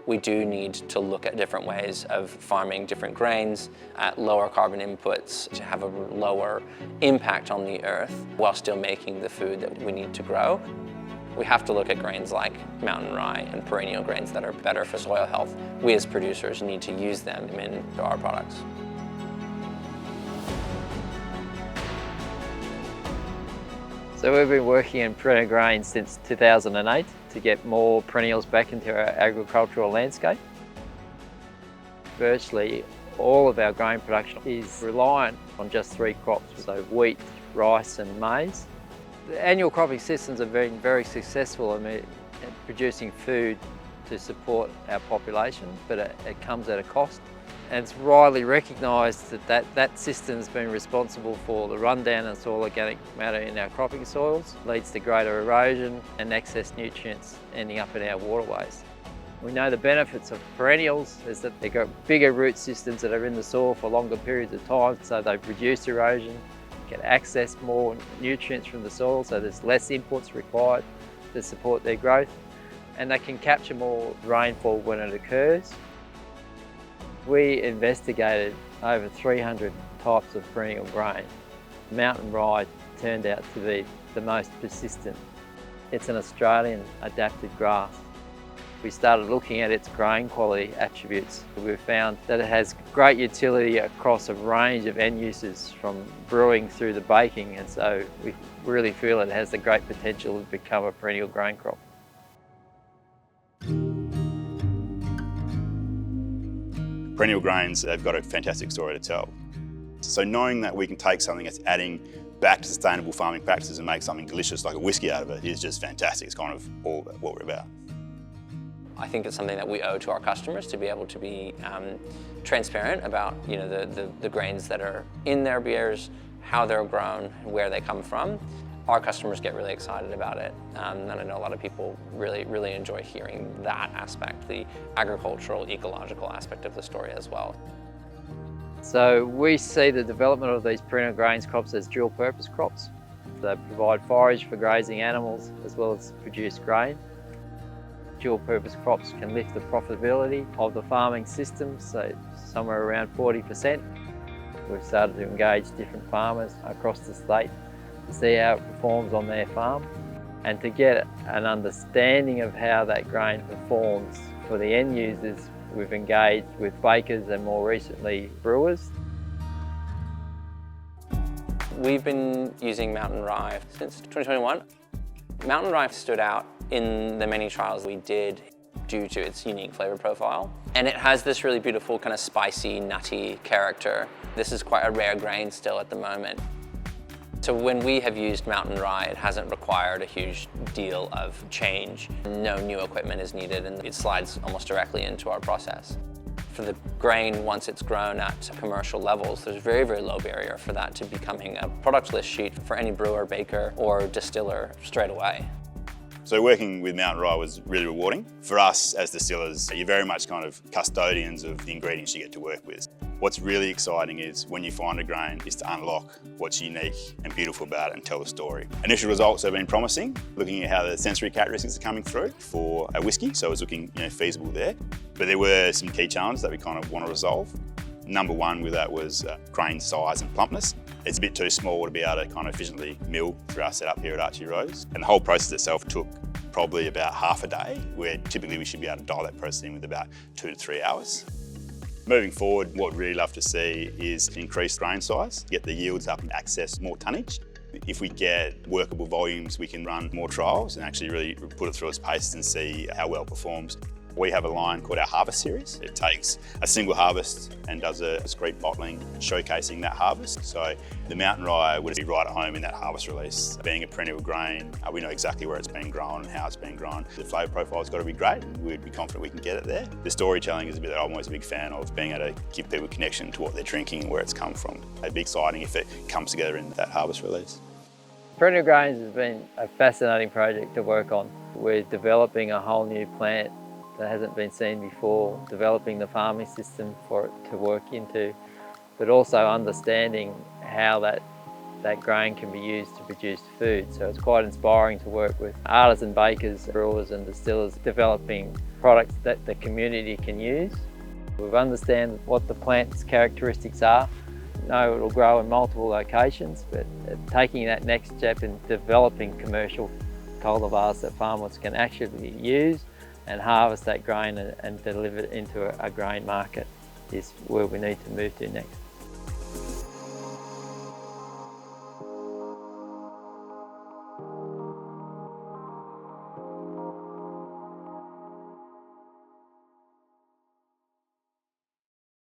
We do need to look at different ways of farming different grains at lower carbon inputs to have a lower impact on the earth while still making the food that we need to grow. We have to look at grains like Mountain Rye and perennial grains that are better for soil health. We as producers need to use them into our products. So we've been working in perennial grains since 2008 to get more perennials back into our agricultural landscape. Virtually all of our grain production is reliant on just 3 crops, so wheat, rice and maize. The annual cropping systems have been very successful in producing food to support our population, but it comes at a cost. And it's widely recognised that system has been responsible for the rundown of soil organic matter in our cropping soils, leads to greater erosion and excess nutrients ending up in our waterways. We know the benefits of perennials is that they've got bigger root systems that are in the soil for longer periods of time, so they reduce erosion, can access more nutrients from the soil, so there's less inputs required to support their growth, and they can capture more rainfall when it occurs. We investigated over 300 types of perennial grain. Mountain Rye turned out to be the most persistent. It's an Australian adapted grass. We started looking at its grain quality attributes. We found that it has great utility across a range of end uses, from brewing through to baking, and so we really feel it has the great potential to become a perennial grain crop. Perennial grains have got a fantastic story to tell. So knowing that we can take something that's adding back to sustainable farming practices and make something delicious like a whiskey out of it is just fantastic. It's kind of all what we're about. I think it's something that we owe to our customers to be able to be transparent about the grains that are in their beers, how they're grown, where they come from. Our customers get really excited about it, and I know a lot of people really enjoy hearing that aspect, the agricultural, ecological aspect of the story as well. So we see the development of these perennial grains crops as dual purpose crops. They provide forage for grazing animals as well as produce grain. Dual purpose crops can lift the profitability of the farming system, so somewhere around 40%. We've started to engage different farmers across the state to see how it performs on their farm, and to get an understanding of how that grain performs for the end users, we've engaged with bakers and more recently brewers. We've been using Mountain Rye since 2021. Mountain Rye stood out in the many trials we did due to its unique flavor profile. And it has this really beautiful kind of spicy, nutty character. This is quite a rare grain still at the moment. So when we have used Mountain Rye, it hasn't required a huge deal of change. No new equipment is needed, and it slides almost directly into our process. For the grain, once it's grown at commercial levels, there's very low barrier for that to becoming a product list sheet for any brewer, baker, or distiller straight away. So working with Mountain Rye was really rewarding. For us as distillers, you're very much kind of custodians of the ingredients you get to work with. What's really exciting is when you find a grain is to unlock what's unique and beautiful about it and tell the story. Initial results have been promising, looking at how the sensory characteristics are coming through for a whiskey, so it was looking feasible there. But there were some key challenges that we kind of want to resolve. Number one with that was grain size and plumpness. It's a bit too small to be able to kind of efficiently mill through our setup here at Archie Rose. And the whole process itself took probably about half a day, where typically we should be able to dial that process in with about 2 to 3 hours. Moving forward, what we'd really love to see is increased grain size, get the yields up and access more tonnage. If we get workable volumes, we can run more trials and actually really put it through its paces and see how well it performs. We have a line called our Harvest Series. It takes a single harvest and does a discrete bottling showcasing that harvest. So the Mountain Rye would be right at home in that harvest release. Being a perennial grain, we know exactly where it's been grown and how it's been grown. The flavour profile's got to be great, and we'd be confident we can get it there. The storytelling is a bit that I'm always a big fan of, being able to give people a connection to what they're drinking and where it's come from. It'd be exciting if it comes together in that harvest release. Perennial grains has been a fascinating project to work on. We're developing a whole new plant that hasn't been seen before, developing the farming system for it to work into, but also understanding how that that grain can be used to produce food. So it's quite inspiring to work with artisan bakers, brewers and distillers developing products that the community can use. We understand what the plant's characteristics are. We know it'll grow in multiple locations, but taking that next step in developing commercial cultivars that farmers can actually use and harvest that grain and deliver it into a grain market is where we need to move to next.